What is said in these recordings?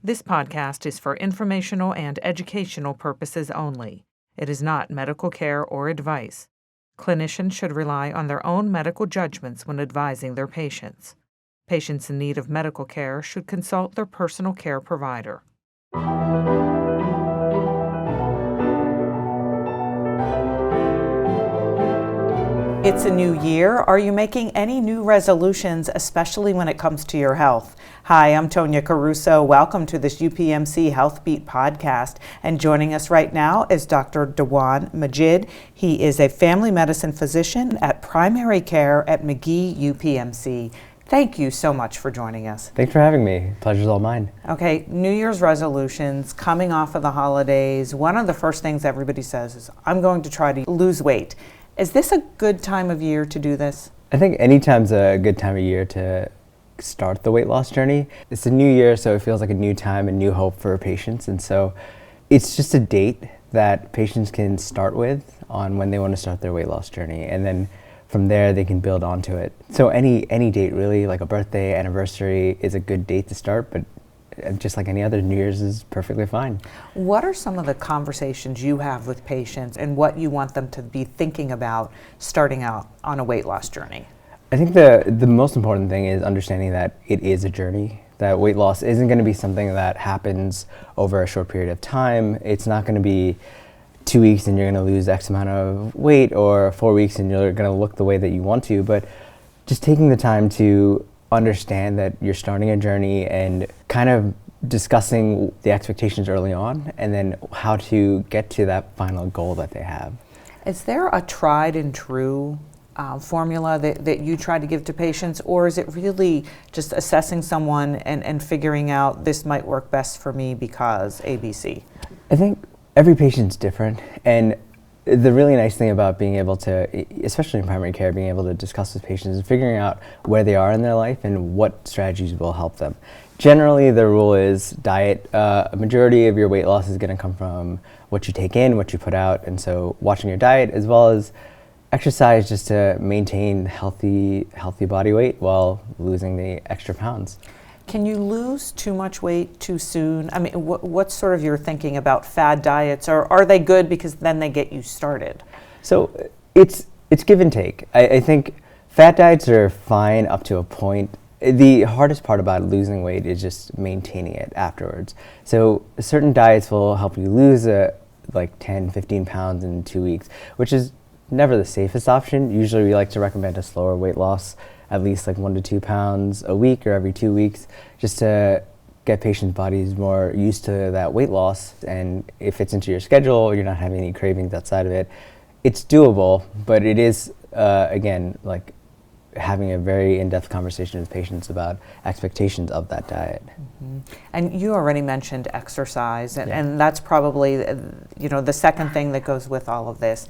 This podcast is for informational and educational purposes only. It is not medical care or advice. Clinicians should rely on their own medical judgments when advising their patients. Patients in need of medical care should consult their personal care provider. It's a new year. Are you making any new resolutions, especially when it comes to your health? Hi, I'm Tonya Caruso. Welcome to this UPMC HealthBeat podcast. And joining us right now is Dr. Dewan Majid. He is a family medicine physician at primary care at Magee UPMC. Thank you so much for joining us. Thanks for having me. Pleasure's all mine. Okay, New Year's resolutions, coming off of the holidays. One of the first things everybody says is, I'm going to try to lose weight. Is this a good time of year to do this? I think any time's a good time of year to start the weight loss journey. It's a new year, so it feels like a new time and new hope for patients. And so it's just a date that patients can start with on when they want to start their weight loss journey. And then from there, they can build onto it. So any date really, like a birthday, anniversary, is a good date to start, but just like any other, New Year's is perfectly fine. What are some of the conversations you have with patients and what you want them to be thinking about starting out on a weight loss journey? I think the most important thing is understanding that it is a journey, that weight loss isn't going to be something that happens over a short period of time. It's not going to be 2 weeks and you're going to lose X amount of weight, or 4 weeks and you're going to look the way that you want to, but just taking the time to understand that you're starting a journey and kind of discussing the expectations early on and then how to get to that final goal that they have. Is there a tried and true formula that you try to give to patients, or is it really just assessing someone and figuring out this might work best for me because ABC? I think every patient's different, and the really nice thing about being able to, especially in primary care, being able to discuss with patients is figuring out where they are in their life and what strategies will help them. Generally, the rule is diet. A majority of your weight loss is going to come from what you take in, what you put out, and so watching your diet as well as exercise just to maintain healthy body weight while losing the extra pounds. Can you lose too much weight too soon? I mean, what's sort of your thinking about fad diets, or are they good because then they get you started? So it's give and take. I think fat diets are fine up to a point. The hardest part about losing weight is just maintaining it afterwards. So certain diets will help you lose like 10, 15 pounds in 2 weeks, which is never the safest option. Usually we like to recommend a slower weight loss, at least like 1 to 2 pounds a week or every 2 weeks, just to get patients' bodies more used to that weight loss. And if it's into your schedule, you're not having any cravings outside of it, it's doable, but it is, again, like having a very in-depth conversation with patients about expectations of that diet. Mm-hmm. And you already mentioned exercise, and that's probably the second thing that goes with all of this.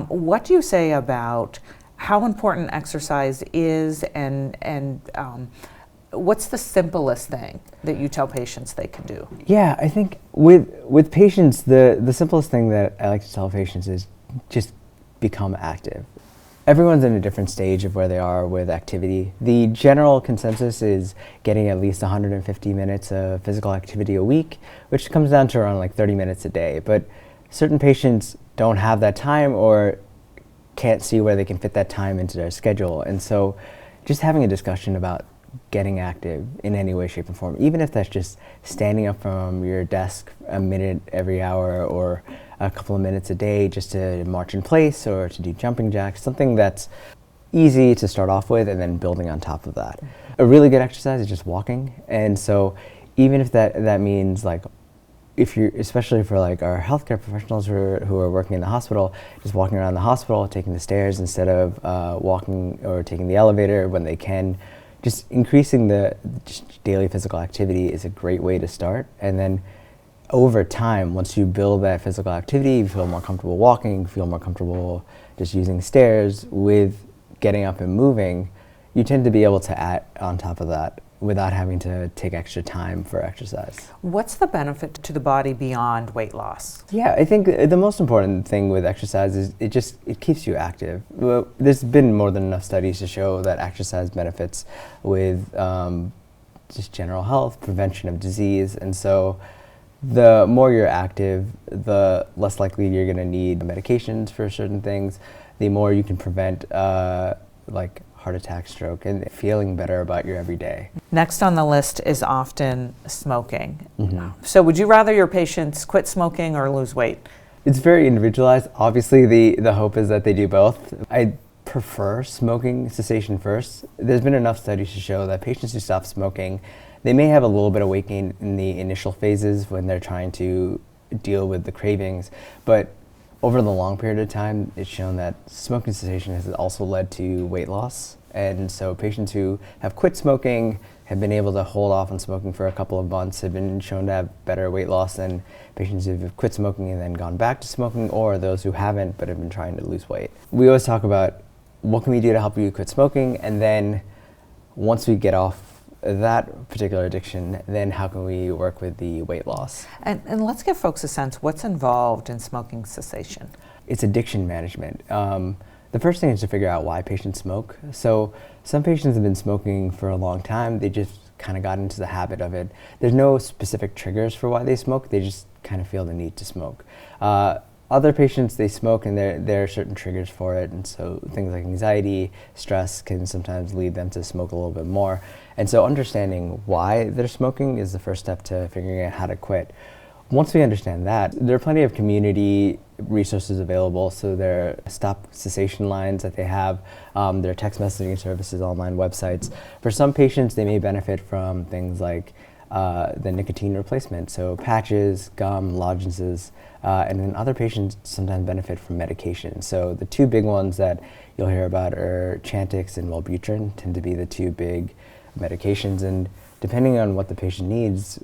What do you say about how important exercise is, and what's the simplest thing that you tell patients they can do? Yeah, I think with patients, the simplest thing that I like to tell patients is just become active. Everyone's in a different stage of where they are with activity. The general consensus is getting at least 150 minutes of physical activity a week, which comes down to around like 30 minutes a day. But certain patients don't have that time or can't see where they can fit that time into their schedule. And so just having a discussion about getting active in any way, shape, and form, even if that's just standing up from your desk a minute every hour or a couple of minutes a day just to march in place or to do jumping jacks, something that's easy to start off with and then building on top of that. A really good exercise is just walking. And so even if that means like, if you're, especially for like our healthcare professionals who are working in the hospital, just walking around the hospital, taking the stairs instead of walking or taking the elevator when they can, just increasing the just daily physical activity is a great way to start. And then over time, once you build that physical activity, you feel more comfortable walking, feel more comfortable just using stairs with getting up and moving, you tend to be able to add on top of that without having to take extra time for exercise. What's the benefit to the body beyond weight loss? Yeah, I think the most important thing with exercise is it keeps you active. Well, there's been more than enough studies to show that exercise benefits with just general health, prevention of disease. And so the more you're active, the less likely you're going to need medications for certain things, the more you can prevent like heart attack, stroke, and feeling better about your everyday. Next on the list is often smoking. Mm-hmm. So would you rather your patients quit smoking or lose weight? It's very individualized. Obviously, the hope is that they do both. I prefer smoking cessation first. There's been enough studies to show that patients who stop smoking, they may have a little bit of weight gain in the initial phases when they're trying to deal with the cravings, but over the long period of time, it's shown that smoking cessation has also led to weight loss. And so patients who have quit smoking have been able to hold off on smoking for a couple of months, have been shown to have better weight loss than patients who have quit smoking and then gone back to smoking, or those who haven't but have been trying to lose weight. We always talk about what can we do to help you quit smoking, and then once we get off that particular addiction, then how can we work with the weight loss? And let's give folks a sense, what's involved in smoking cessation? It's addiction management. The first thing is to figure out why patients smoke. So some patients have been smoking for a long time, they just kind of got into the habit of it. There's no specific triggers for why they smoke, they just kind of feel the need to smoke. Other patients, they smoke and there are certain triggers for it, and so things like anxiety, stress can sometimes lead them to smoke a little bit more. And so understanding why they're smoking is the first step to figuring out how to quit. Once we understand that, there are plenty of community resources available. So there are stop cessation lines that they have, there are text messaging services, online websites. For some patients, they may benefit from things like the nicotine replacement, so patches, gum, lozenges, and then other patients sometimes benefit from medication. So the two big ones that you'll hear about are Chantix and Wellbutrin tend to be the two big medications, and depending on what the patient needs,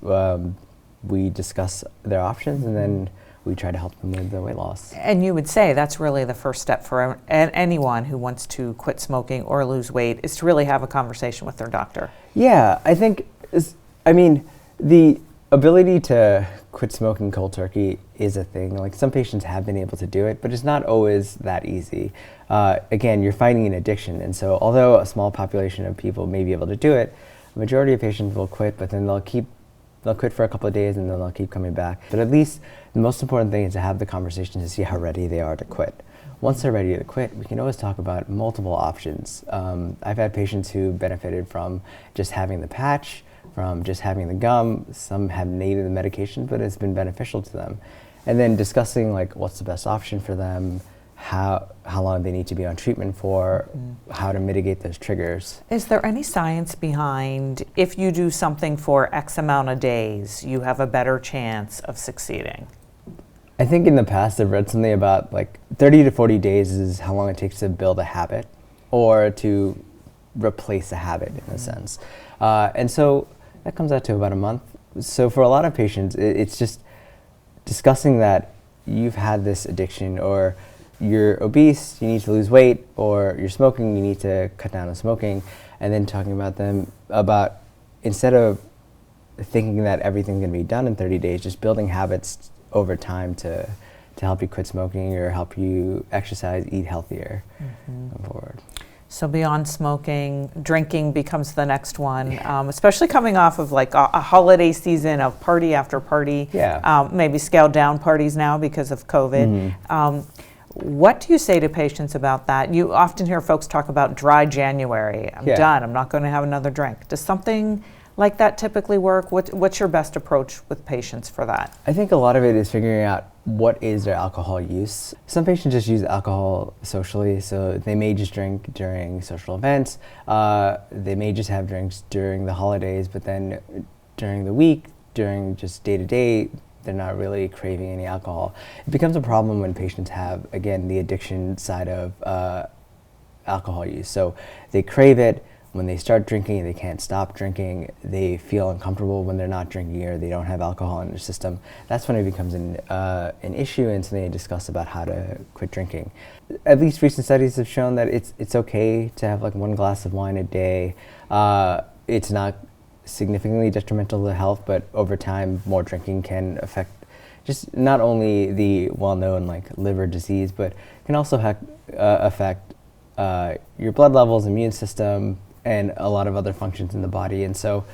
we discuss their options and then we try to help them with the weight loss. And you would say that's really the first step for anyone who wants to quit smoking or lose weight, is to really have a conversation with their doctor. Yeah, I think, the ability to quit smoking cold turkey is a thing. Like, some patients have been able to do it, but it's not always that easy. Again, you're fighting an addiction, and so although a small population of people may be able to do it, the majority of patients will quit, but then they'll quit for a couple of days and then they'll keep coming back. But at least the most important thing is to have the conversation to see how ready they are to quit. Once they're ready to quit, we can always talk about multiple options. I've had patients who benefited from just having the patch, from just having the gum. Some have needed the medication, but it's been beneficial to them. And then discussing like what's the best option for them, how long they need to be on treatment for, how to mitigate those triggers. Is there any science behind, if you do something for X amount of days, you have a better chance of succeeding? I think in the past I've read something about like 30 to 40 days is how long it takes to build a habit or to replace a habit in a sense. And so that comes out to about a month. So for a lot of patients, it's just discussing that you've had this addiction, or you're obese, you need to lose weight, or you're smoking, you need to cut down on smoking, and then talking about instead of thinking that everything's going to be done in 30 days, just building habits over time to help you quit smoking or help you exercise, eat healthier going forward. So beyond smoking, drinking becomes the next one, especially coming off of like a holiday season of party after party, maybe scaled down parties now because of COVID. What do you say to patients about that? You often hear folks talk about dry January. I'm done. I'm not going to have another drink. Does something like that typically work? What's your best approach with patients for that? I think a lot of it is figuring out what is their alcohol use. Some patients just use alcohol socially, so they may just drink during social events. They may just have drinks during the holidays, but then during the week, during just day-to-day, they're not really craving any alcohol. It becomes a problem when patients have, again, the addiction side of alcohol use. So they crave it. When they start drinking, they can't stop drinking. They feel uncomfortable when they're not drinking or they don't have alcohol in their system. That's when it becomes an issue, and so they discuss about how to quit drinking. At least recent studies have shown that it's okay to have like one glass of wine a day. It's not significantly detrimental to health, but over time, more drinking can affect just not only the well-known like liver disease, but can also affect your blood levels, immune system, and a lot of other functions in the body. And so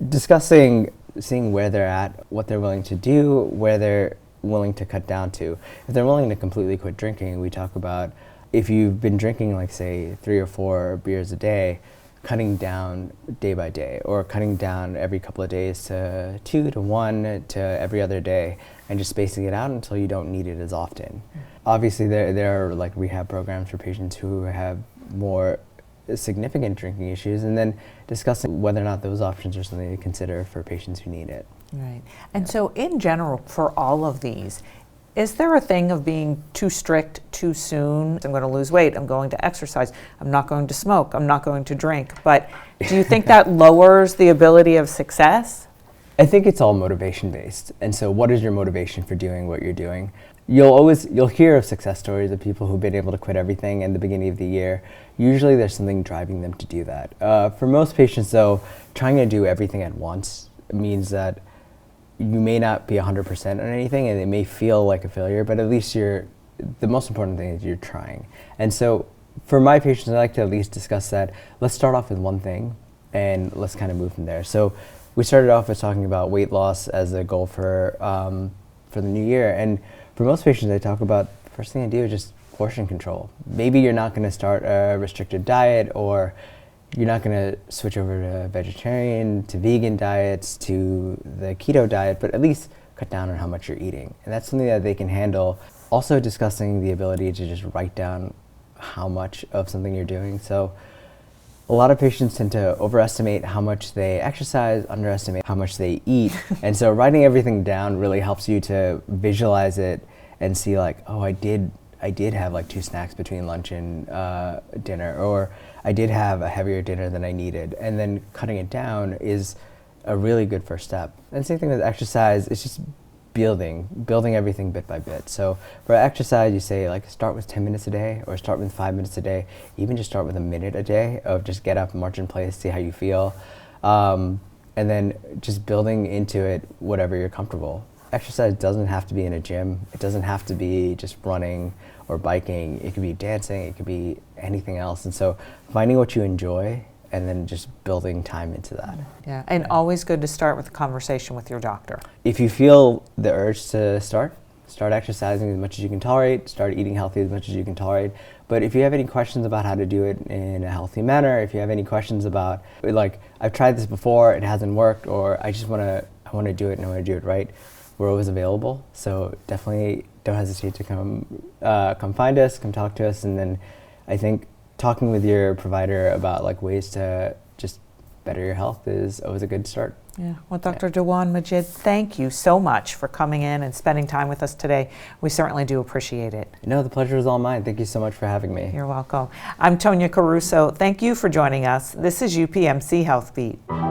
discussing, seeing where they're at, what they're willing to do, where they're willing to cut down to. If they're willing to completely quit drinking, we talk about if you've been drinking, like say 3 or 4 beers a day, cutting down day by day, or cutting down every couple of days to 2 to 1 to every other day, and just spacing it out until you don't need it as often. Obviously, there are like rehab programs for patients who have more significant drinking issues, and then discussing whether or not those options are something to consider for patients who need it. Right. And so in general, for all of these, is there a thing of being too strict too soon? I'm going to lose weight, I'm going to exercise, I'm not going to smoke, I'm not going to drink. But do you think that lowers the ability of success? I think it's all motivation based. And so what is your motivation for doing what you're doing? You'll hear of success stories of people who've been able to quit everything in the beginning of the year. Usually there's something driving them to do that. For most patients though, trying to do everything at once means that you may not be 100% on anything and it may feel like a failure, but at least the most important thing is you're trying. And so for my patients, I like to at least discuss that. Let's start off with one thing and let's kind of move from there. So we started off with talking about weight loss as a goal for the new year. And for most patients, I talk about the first thing I do is just portion control. Maybe you're not going to start a restricted diet, or you're not going to switch over to vegetarian, to vegan diets, to the keto diet, but at least cut down on how much you're eating. And that's something that they can handle. Also discussing the ability to just write down how much of something you're doing. So a lot of patients tend to overestimate how much they exercise, underestimate how much they eat. And so writing everything down really helps you to visualize it and see like, oh, I did have like 2 snacks between lunch and dinner, or I did have a heavier dinner than I needed. And then cutting it down is a really good first step. And same thing with exercise, it's just building everything bit by bit. So for exercise, you say like start with 10 minutes a day, or start with 5 minutes a day, even just start with a minute a day of just get up, march in place, see how you feel. And then just building into it whatever you're comfortable. Exercise doesn't have to be in a gym. It doesn't have to be just running or biking. It could be dancing, it could be anything else. And so finding what you enjoy and then just building time into that. Yeah, and always good to start with a conversation with your doctor. If you feel the urge to start exercising as much as you can tolerate, start eating healthy as much as you can tolerate. But if you have any questions about how to do it in a healthy manner, if you have any questions about, like, I've tried this before, it hasn't worked, or I want to do it and I want to do it right, we're always available. So definitely don't hesitate to come find us, come talk to us. And then I think talking with your provider about like ways to just better your health is always a good start. Yeah. Well, Dr. Dewan Majid, thank you so much for coming in and spending time with us today. We certainly do appreciate it. No, the pleasure is all mine. Thank you so much for having me. You're welcome. I'm Tonya Caruso. Thank you for joining us. This is UPMC HealthBeat.